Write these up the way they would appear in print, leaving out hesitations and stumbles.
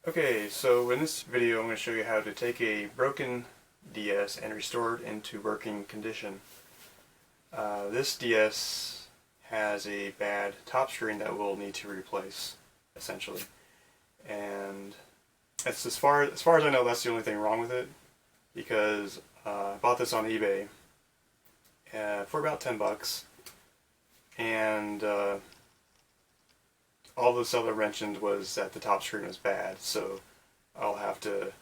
Okay, so in this video I'm going to show you how to take a broken DS and restore it into working condition. This DS has a bad top screen that we'll need to replace, essentially. And that's as far as I know, that's the only thing wrong with it, because I bought this on eBay for about $10, and all the seller mentioned was that the top screen was bad, so I'll have to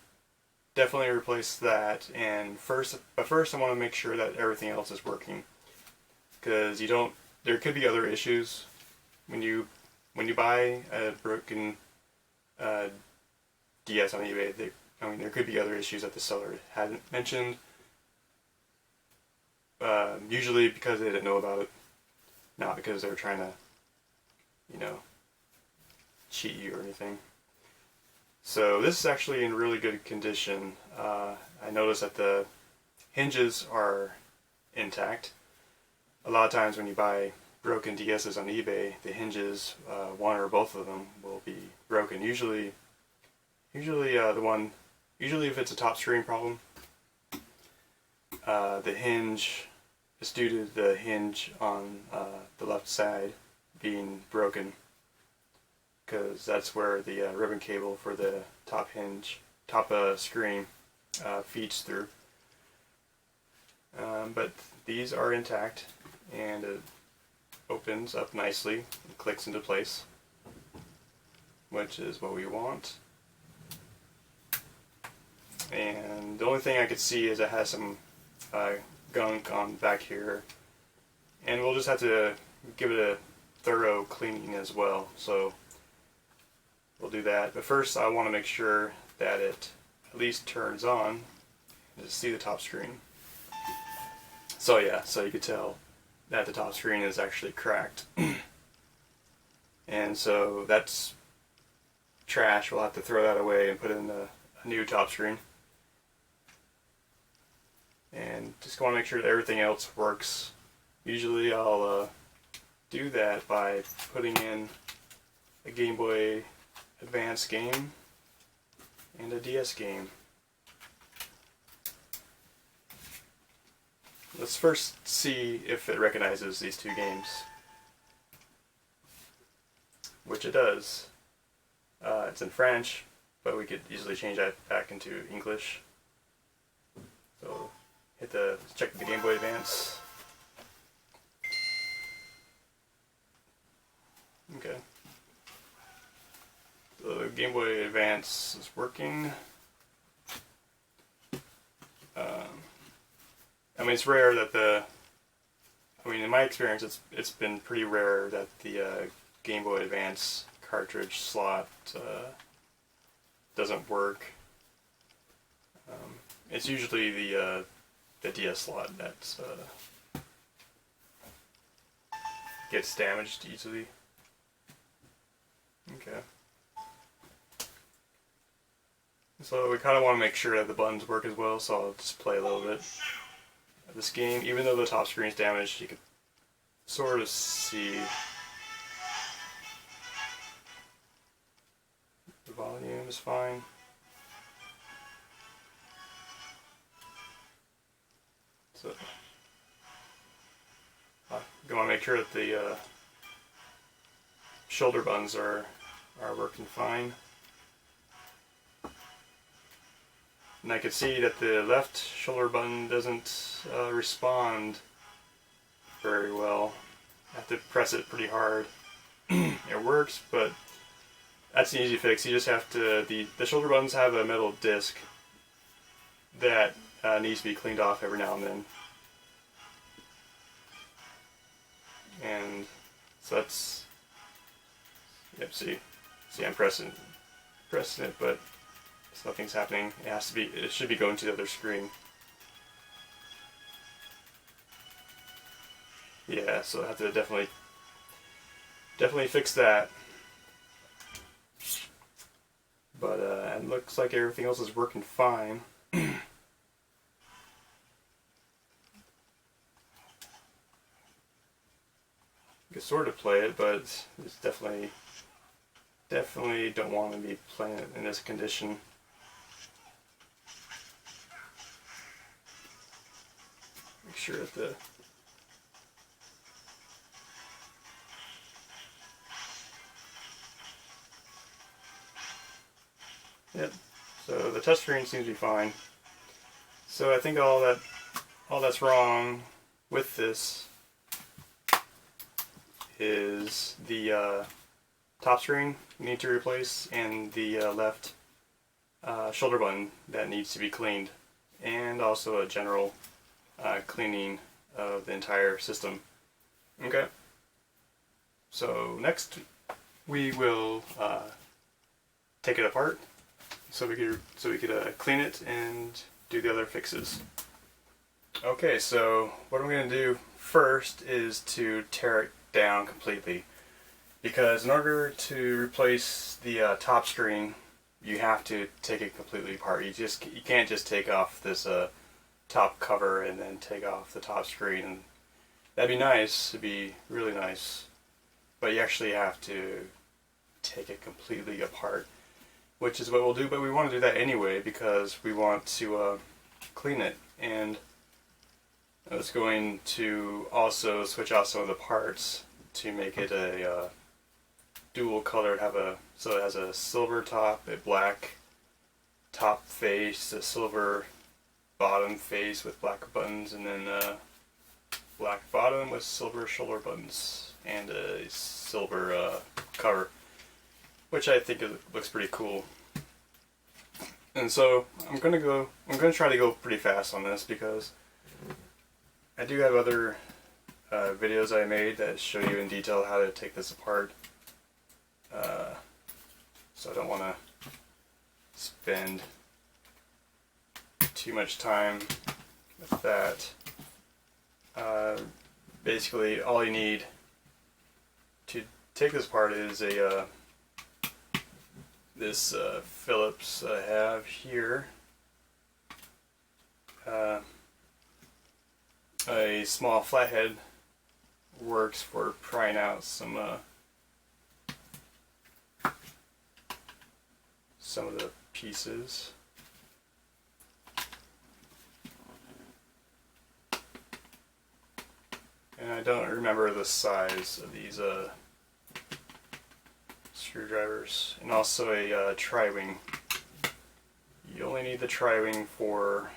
definitely replace that. And first I want to make sure that everything else is working, because there could be other issues when you buy a broken DS on eBay. There could be other issues that the seller hadn't mentioned. Usually because they didn't know about it, not because they were trying to, cheat you or anything. So this is actually in really good condition. I noticed that the hinges are intact. A lot of times when you buy broken DSs on eBay, the hinges, one or both of them, will be broken. Usually if it's a top screen problem, the hinge is due to the hinge on the left side being broken, because that's where the ribbon cable for the top screen feeds through. But these are intact, and it opens up nicely and clicks into place, which is what we want. And the only thing I could see is it has some gunk on back here, and we'll just have to give it a thorough cleaning as well. So we'll do that, but first I want to make sure that it at least turns on to see the top screen. So yeah, so you could tell that the top screen is actually cracked. And so that's trash. We'll have to throw that away and put in a new top screen. And just want to make sure that everything else works. Usually I'll do that by putting in a Game Boy Advance game and a DS game. Let's first see if it recognizes these two games, which it does. It's in French, but we could easily change that back into English. So check the Game Boy Advance. Okay. The Game Boy Advance is working. It's rare that in my experience, it's been pretty rare that the Game Boy Advance cartridge slot doesn't work. It's usually the DS slot that gets damaged easily. Okay. So we kind of want to make sure that the buttons work as well, so I'll just play a little bit of this game. Even though the top screen is damaged, you can sort of see the volume is fine. So you want to make sure that the shoulder buttons are working fine. And I can see that the left shoulder button doesn't respond very well. I have to press it pretty hard. It works, but that's an easy fix. You just have to, the shoulder buttons have a metal disc that needs to be cleaned off every now and then. And so that's, yep, see I'm pressing it, but nothing's happening. It should be going to the other screen. Yeah, so I have to definitely fix that. But it looks like everything else is working fine. You can sort of play it, but it's definitely definitely don't want to be playing it in this condition. Make sure that the Yep. So the touchscreen seems to be fine. So I think all that's wrong with this is the top screen you need to replace and the left shoulder button that needs to be cleaned, and also a general cleaning of the entire system. Okay. So next we will take it apart so we could clean it and do the other fixes. Okay, so what I'm going to do first is to tear it down completely, because in order to replace the top screen you have to take it completely apart. You can't just take off this top cover and then take off the top screen. And that'd be nice, it'd be really nice, but you actually have to take it completely apart, which is what we'll do. But we want to do that anyway because we want to clean it, and I was going to also switch out some of the parts to make it a dual color. So it has a silver top, a black top face, a silver bottom face with black buttons, and then a black bottom with silver shoulder buttons and a silver cover, which I think looks pretty cool. And so I'm gonna try to go pretty fast on this because I do have other videos I made that show you in detail how to take this apart. So I don't want to spend too much time with that. Basically, all you need to take this apart is this Phillips I have here. A small flathead works for prying out some of the pieces. And I don't remember the size of these screwdrivers. And also a tri-wing. You only need the tri-wing for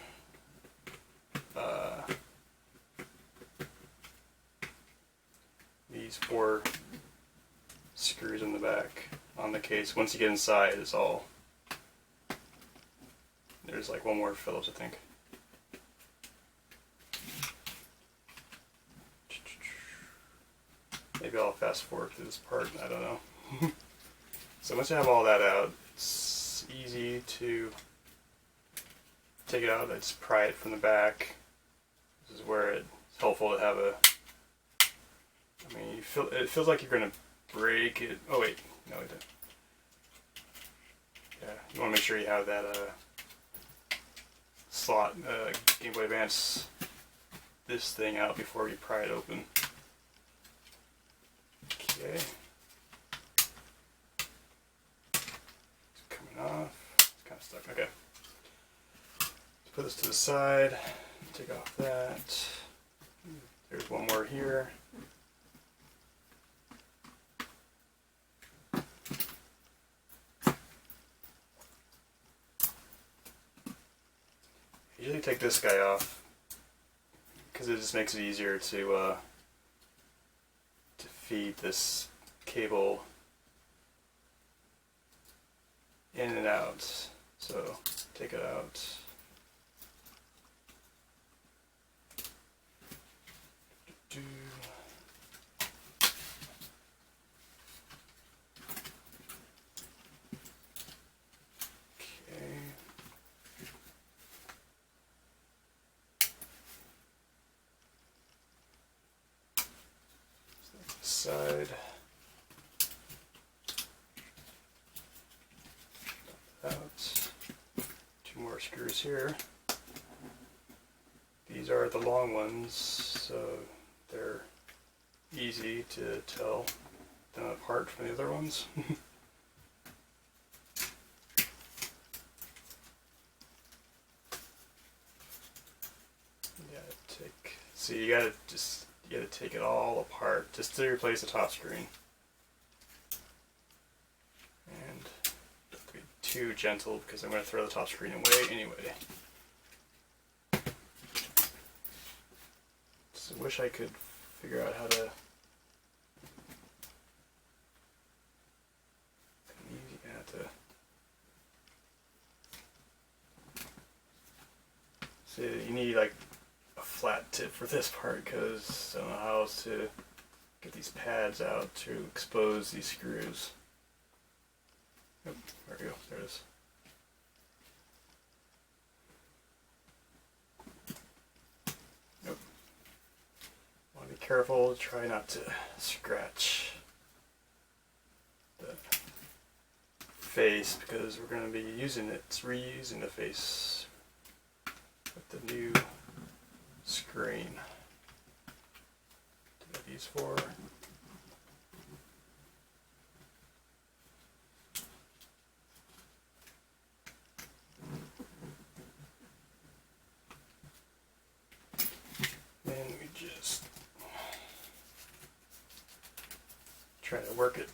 these 4 screws in the back on the case. Once you get inside, it's all. There's like one more Phillips, I think. Maybe I'll fast forward through this part, I don't know. So once you have all that out, it's easy to take it out. Let's pry it from the back. This is where it's helpful to have it feels like you're going to break it. Oh wait, no it didn't. Yeah, you want to make sure you have that slot, Game Boy Advance, this thing out before you pry it open. Okay. It's coming off. It's kind of stuck. Okay. Let's put this to the side. Take off that. There's one more here. I usually take this guy off because it just makes it easier to feed this cable in and out. So take it out. Side. Out. 2 more screws here. These are the long ones, so they're easy to tell them apart from the other ones. So you gotta take it all apart just to replace the top screen. And don't be too gentle because I'm going to throw the top screen away anyway. Just wish I could figure out how to. So you need like a flat tip for this part because I don't know how else to get these pads out to expose these screws. Oh, there we go. There it is. Nope. Want to be careful. Try not to scratch the face because we're going to be using it. It's reusing the face with the new screen. What are these for? Then we just try to work it.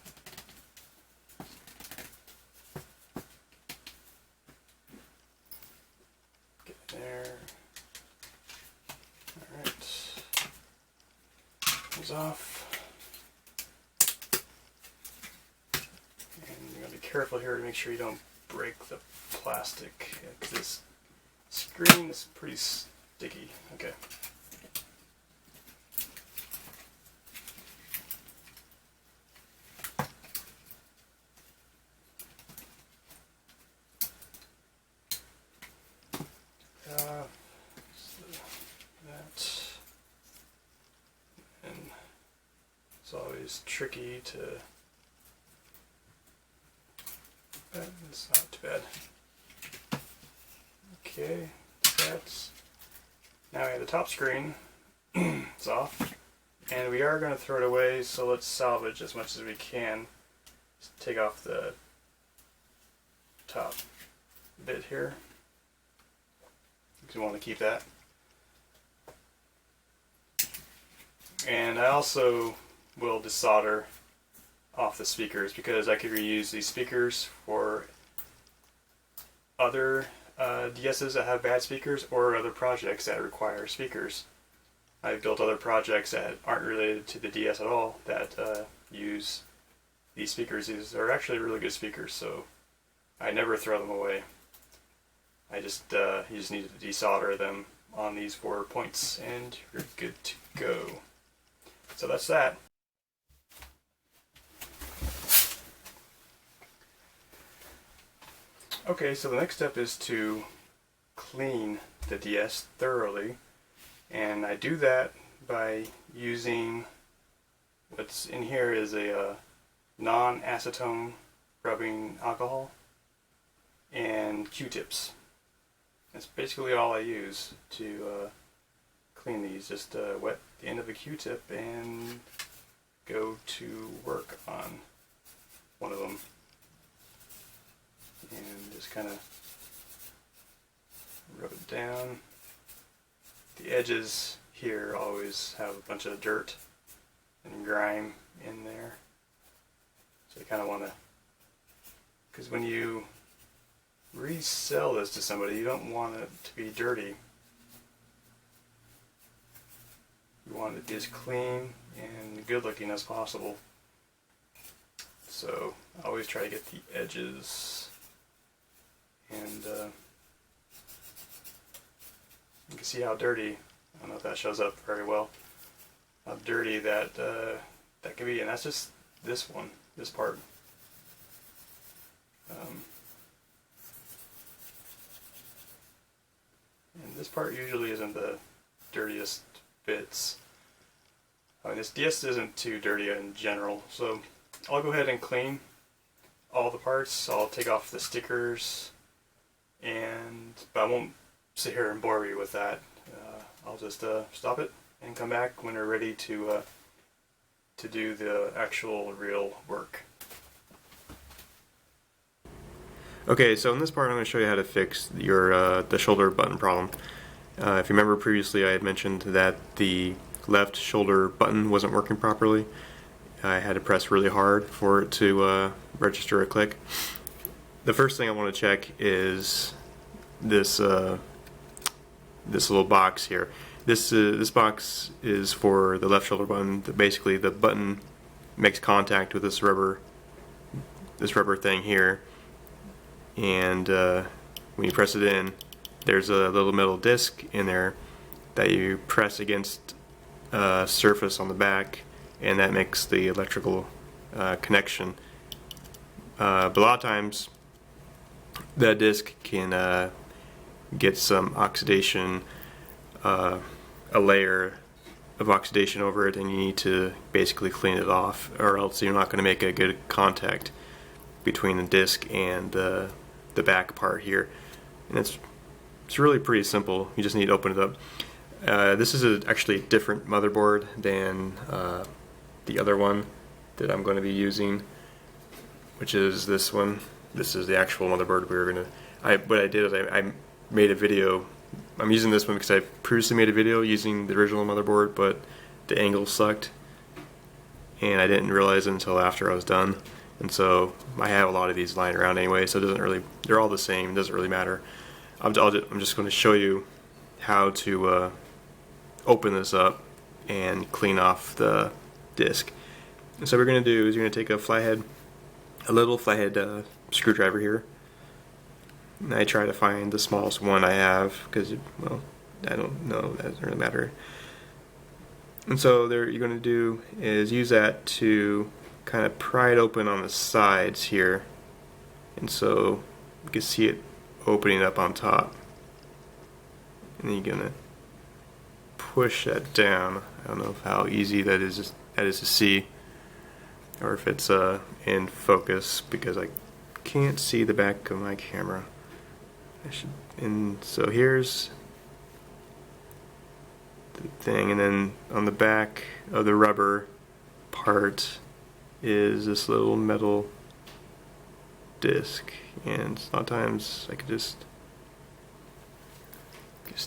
Get there. Alright. Comes off. And you gotta be careful here to make sure you don't break the plastic. Because this screen is pretty sticky. Okay. It's always tricky to, but it's not too bad. Okay, that's, now we have the top screen, it's off, and we are going to throw it away, so let's salvage as much as we can. Just take off the top bit here, because we want to keep that. And I also will desolder off the speakers because I could reuse these speakers for other DSs that have bad speakers or other projects that require speakers. I've built other projects that aren't related to the DS at all that use these speakers. These are actually really good speakers, so I never throw them away. I just you just need to desolder them on these 4 points and you're good to go. So that's that. Okay, so the next step is to clean the DS thoroughly, and I do that by using what's in here is a non-acetone rubbing alcohol and Q-tips. That's basically all I use to clean these. Just wet the end of a Q-tip and go to work on one of them. And just kind of rub it down. The edges here always have a bunch of dirt and grime in there. So you kind of want to, because when you resell this to somebody, you don't want it to be dirty. You want it as clean and good looking as possible. So I always try to get the edges. And you can see how dirty, I don't know if that shows up very well, how dirty that that can be, and that's just this one, this part. And this part usually isn't the dirtiest bits. I mean, this DS isn't too dirty in general, so I'll go ahead and clean all the parts. I'll take off the stickers. But I won't sit here and bore you with that. I'll just stop it and come back when we're ready to do the actual real work. Okay, so in this part I'm going to show you how to fix your the shoulder button problem. If you remember previously, I had mentioned that the left shoulder button wasn't working properly. I had to press really hard for it to register a click. The first thing I want to check is this this little box here. This box is for the left shoulder button. Basically, the button makes contact with this rubber thing here, and when you press it in, there's a little metal disc in there that you press against a surface on the back, and that makes the electrical connection. But a lot of times that disc can get some oxidation, a layer of oxidation over it, and you need to basically clean it off, or else you're not going to make a good contact between the disc and the back part here. And it's really pretty simple. You just need to open it up. This is actually a different motherboard than the other one that I'm going to be using, which is this one. This is the actual motherboard we were going to... What I did is I made a video. I'm using this one because I previously made a video using the original motherboard, but the angle sucked, and I didn't realize it until after I was done. And so I have a lot of these lying around anyway, so it doesn't really... They're all the same. It doesn't really matter. I'm just going to show you how to open this up and clean off the disc. And so what we're going to do is you're going to take a little flathead screwdriver here. And I try to find the smallest one I have because, well, I don't know, that doesn't really matter. And so there, you're going to do is use that to kind of pry it open on the sides here. And so you can see it opening up on top. And then you're going to push that down. I don't know how easy that is to see, or if it's in focus, because I can't see the back of my camera. And so here's the thing, and then on the back of the rubber part is this little metal disc, and sometimes I could just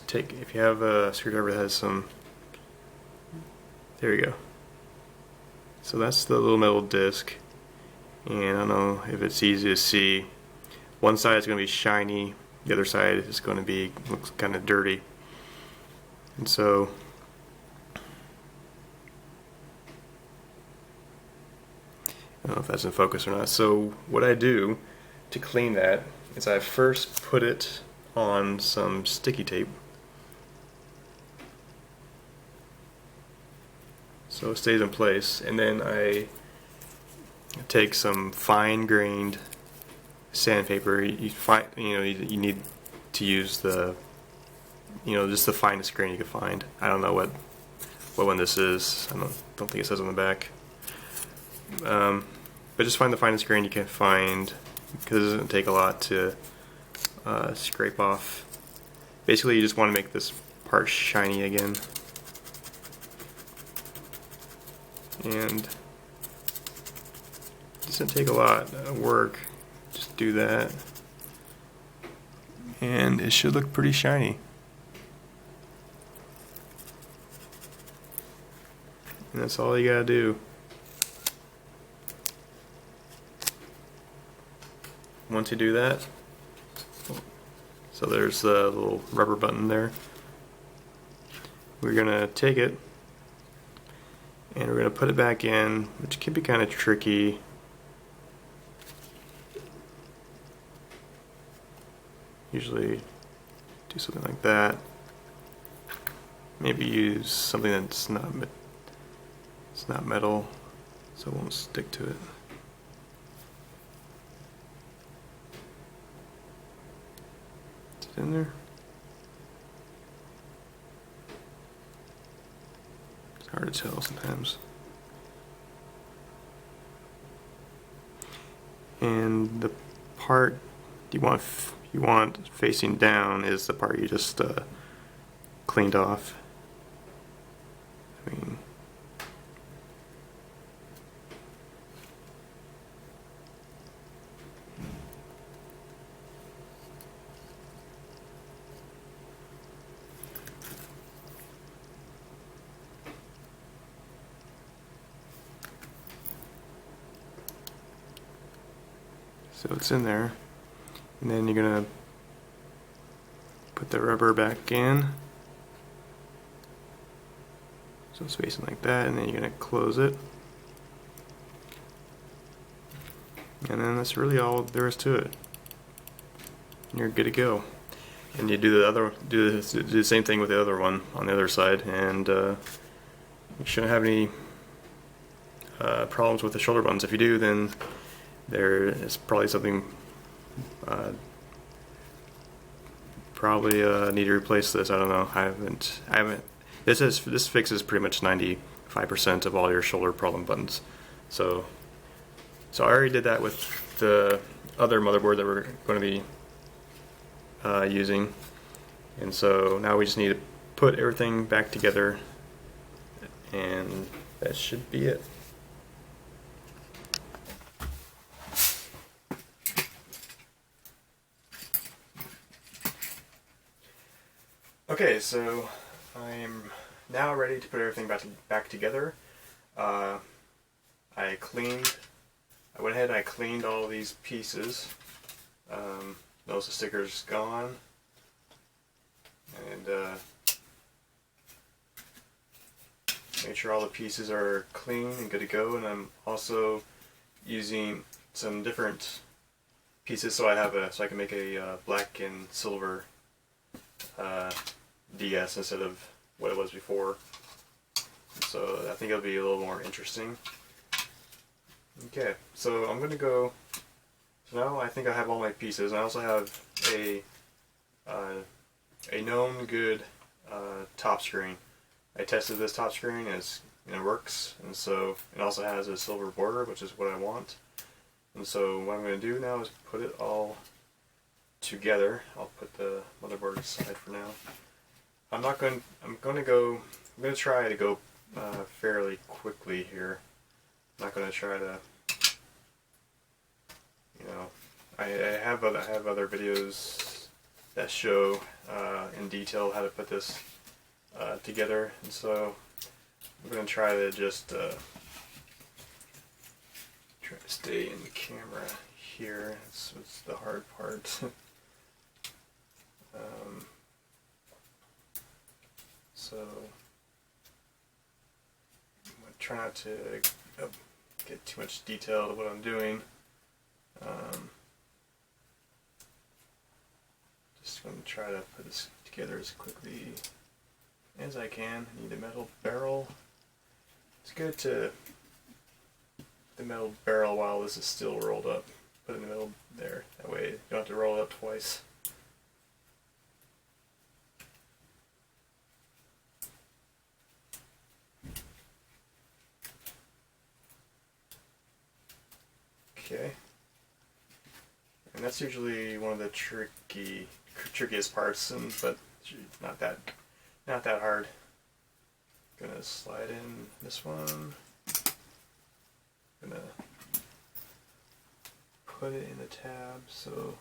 take, if you have a screwdriver that has some, there you go. So that's the little metal disc, and I don't know if it's easy to see. One side is going to be shiny, the other side is going to be, looks kind of dirty. And so I don't know if that's in focus or not. So what I do to clean that is I first put it on some sticky tape so it stays in place, and then I take some fine-grained sandpaper. You need to use the, just the finest grain you can find. I don't know what one this is. I don't think it says on the back. But just find the finest grain you can find, because it doesn't take a lot to scrape off. Basically, you just want to make this part shiny again. And it doesn't take a lot of work. Just do that, and it should look pretty shiny. And that's all you gotta do. Once you do that, so there's the little rubber button there. We're gonna take it and we're gonna put it back in, which can be kind of tricky. Usually do something like that. Maybe use something that's not metal, so it won't stick to it. Is it in there? It's hard to tell sometimes. And the part you want facing down is the part you just cleaned off. I mean, So it's in there. And then you're going to put the rubber back in. So it's facing like that, and then you're going to close it. And then that's really all there is to it. And you're good to go. And you do the same thing with the other one on the other side, and you shouldn't have any problems with the shoulder buttons. If you do, then there is probably something. Probably need to replace this. I don't know. I haven't. This fixes pretty much 95% of all your shoulder problem buttons. So I already did that with the other motherboard that we're going to be using, and so now we just need to put everything back together, and that should be it. Okay, so I'm now ready to put everything back together. I went ahead and I cleaned all these pieces. Notice the sticker's gone. And make sure all the pieces are clean and good to go. And I'm also using some different pieces so I can make a black and silver DS instead of what it was before. So I think it'll be a little more interesting. Okay, so I'm going to go. So now I think I have all my pieces. I also have a known good top screen. I tested this top screen and it works, and so it also has a silver border, which is what I want. And so what I'm going to do now is put it all together. I'll put the motherboard aside for now. I'm going to try to go fairly quickly here. I'm not going to try to, I have other videos that show in detail how to put this together, and so I'm going to try to just try to stay in the camera here. That's the hard part. So I'm going to try not to get too much detail to what I'm doing. Just going to try to put this together as quickly as I can. I need a metal barrel. It's good to the metal barrel while this is still rolled up. Put it in the middle there. That way you don't have to roll it up twice. Okay, and that's usually one of the trickiest parts, but not that hard. Gonna slide in this one. Gonna put it in the tab so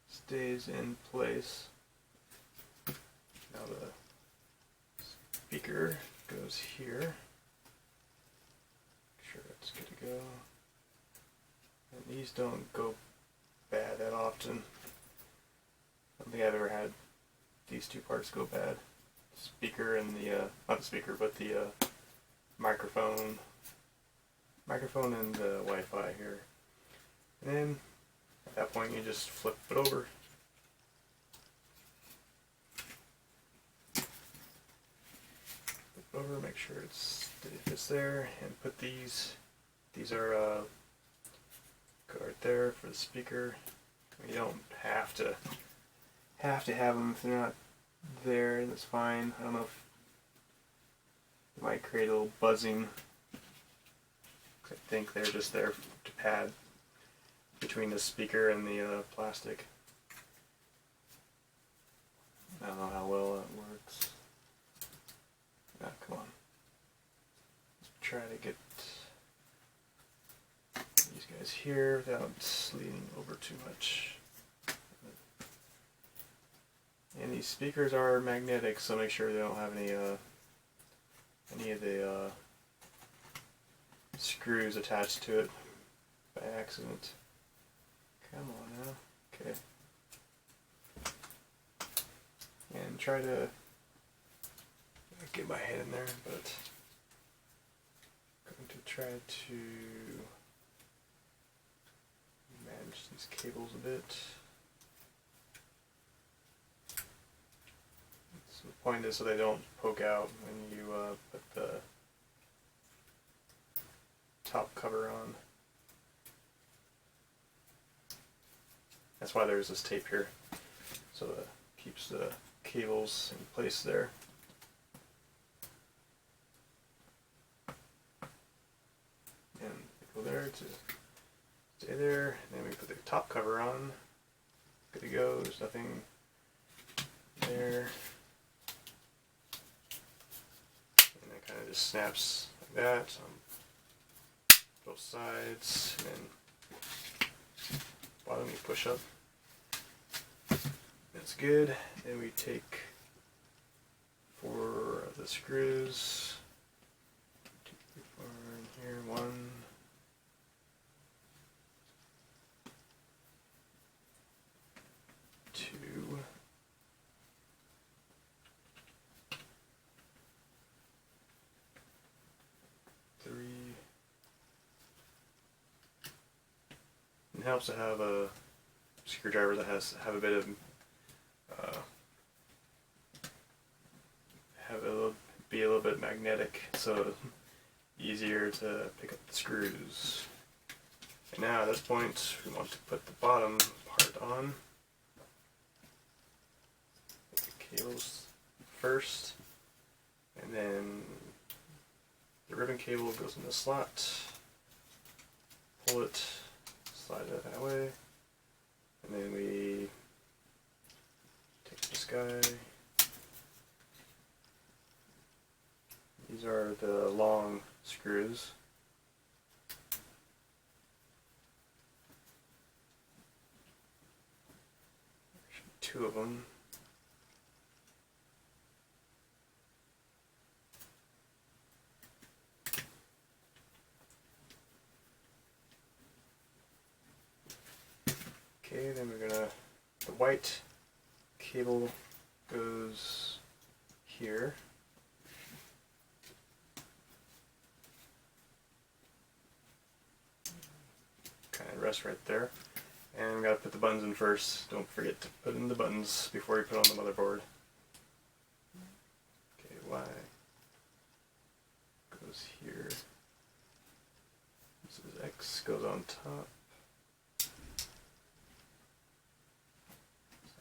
it stays in place. Now the speaker goes here. Make sure it's good to go. And these don't go bad that often. I don't think I've ever had these two parts go bad. The speaker and not the speaker, but the microphone and the Wi-Fi here. And then at that point you just flip it over. Flip it over, make sure it fits there, and put these are right there for the speaker. You don't have to have them if they're not there. That's fine. I don't know if it might create a little buzzing. I think they're just there to pad between the speaker and the plastic. I don't know how well that works. Ah, come on. Let's try to get these guys here without leaning over too much. And these speakers are magnetic, so make sure they don't have any of the screws attached to it by accident. Come on now. Okay. And try to get my head in there, but I'm going to try to manage these cables a bit. So the point is so they don't poke out when you put the top cover on. That's why there's this tape here, so that keeps the cables in place there. And go there to stay there, and then we put the top cover on. Good to go, there's nothing there. And it kind of just snaps like that on both sides, and then bottom you push up. That's good. Then we take 4 of the screws. 2, 3, 4 in here. 1, 2, 3. It helps to have a screwdriver that have a bit of be a little bit magnetic, so easier to pick up the screws. And now at this point we want to put the bottom part on. Put the cables first, and then the ribbon cable goes in the slot. Pull it, slide it that way, and then we take this guy. These are the long screws. There's 2 of them. Okay, then we're gonna, the white cable goes here. Kind of rest right there. And we gotta put the buttons in first. Don't forget to put in the buttons before you put on the motherboard. Okay, Y goes here. This is X goes on top.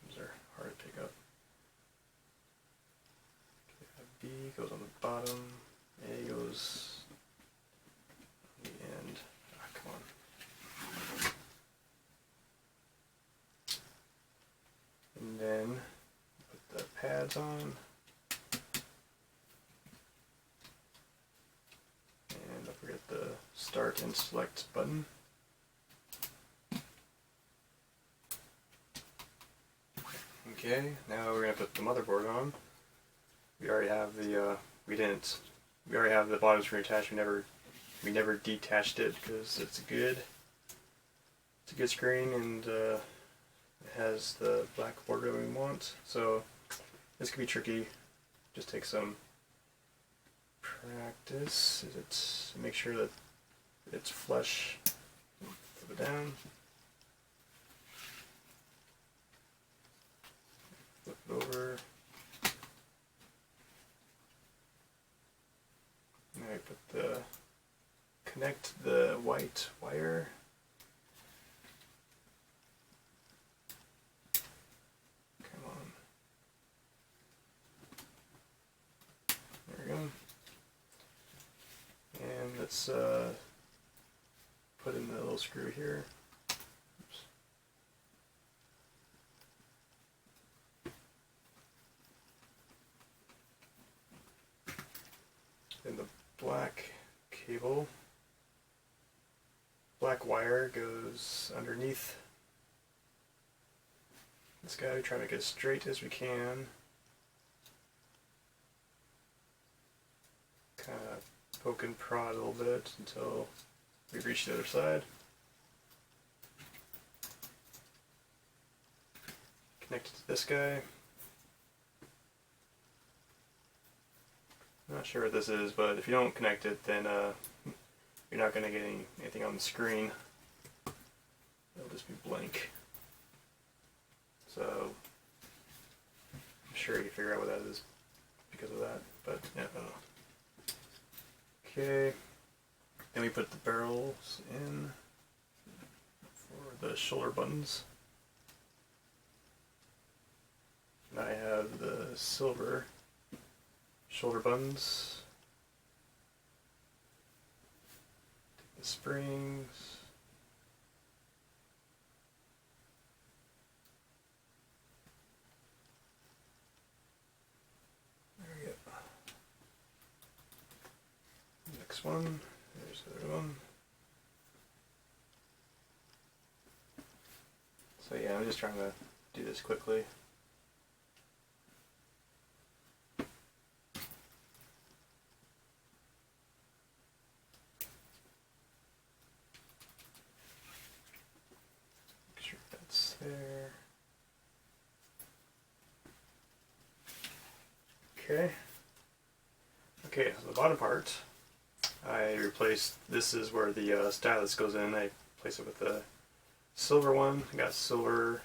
These are hard to pick up. Okay, B goes on the bottom. A goes on the end. Ah, come on. And then put the pads on. And don't forget the start and select button. Okay, now we're gonna put the motherboard on. We already have the we already have the bottom screen attached. We never detached it because it's a good screen, and it has the black border we want. So this could be tricky. Just take some practice. Make sure that it's flush. Flip it down. Flip it over. Now I put connect the white wire. Come on. There we go. And let's put in the little screw here. Oops. Then the black wire goes underneath this guy. We try to make it as straight as we can. Kind of poke and prod a little bit until we reach the other side. connect it to this guy. I'm not sure what this is, but if you don't connect it, then you're not going to get anything on the screen. It'll just be blank. So I'm sure you figure out what that is because of that. But yeah. Okay. Then we put the barrels in for the shoulder buttons. And I have the silver shoulder buttons, the springs, there we go. Next one, there's the other one. So yeah, I'm just trying to do this quickly. There. Okay. Okay, so the bottom part, I replaced, this is where the stylus goes in. I replaced it with the silver one. I got silver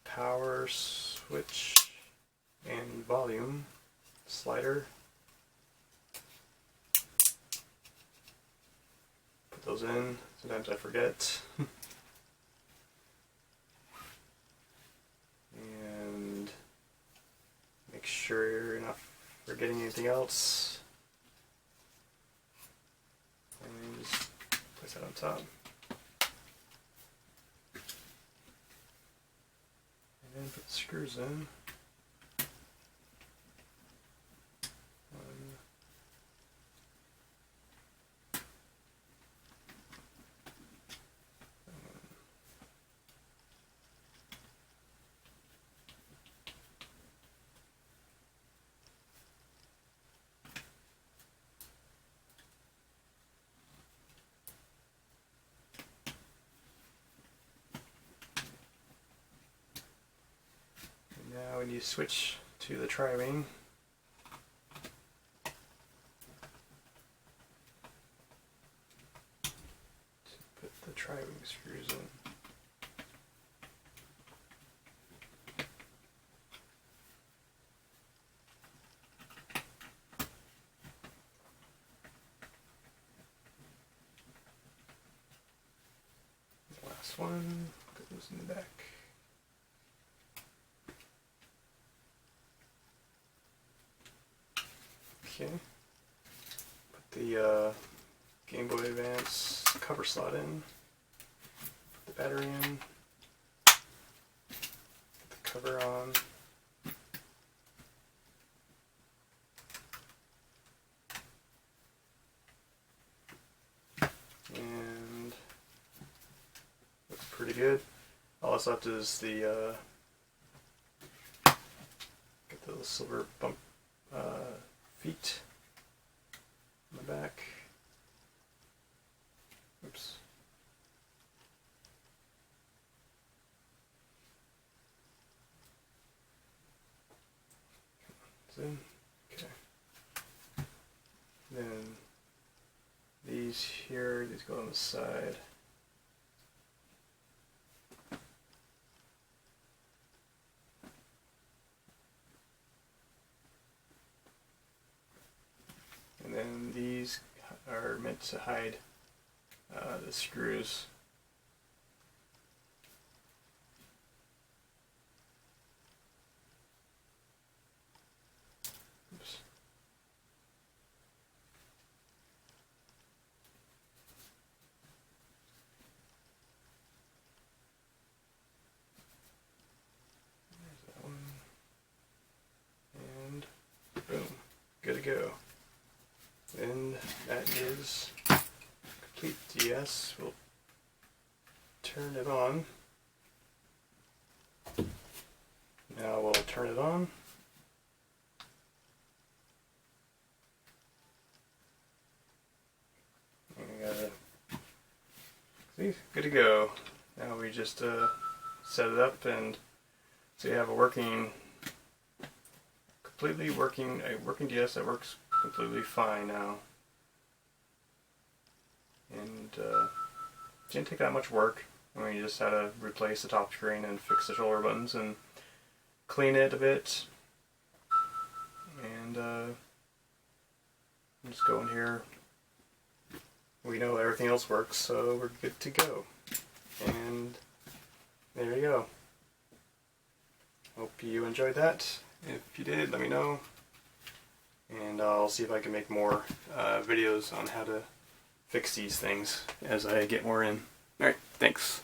power switch and volume slider. Put those in. Sometimes I forget. And make sure you're not forgetting anything else. And just place that on top. And then put the screws in. Now we need to switch to the tri-wing. To put the tri-wing screws in. The last one goes in the back. Okay, put the Game Boy Advance cover slot in, put the battery in, put the cover on, and looks pretty good. All that's left is the get the little silver bump feet on the back. Oops. In. Okay. Then these here, these go on the side. And then these are meant to hide the screws. Oops. There's that one. And boom. Good to go. And that is complete DS. We'll turn it on. Now we'll turn it on. And see, good to go. Now we just set it up, and so you have a working DS that works completely fine now. And it didn't take that much work. I mean, you just had to replace the top screen and fix the shoulder buttons and clean it a bit. And just go in here. We know everything else works, so we're good to go. And there you go. Hope you enjoyed that. If you did, let me know. And I'll see if I can make more videos on how to fix these things as I get more in. Alright, thanks.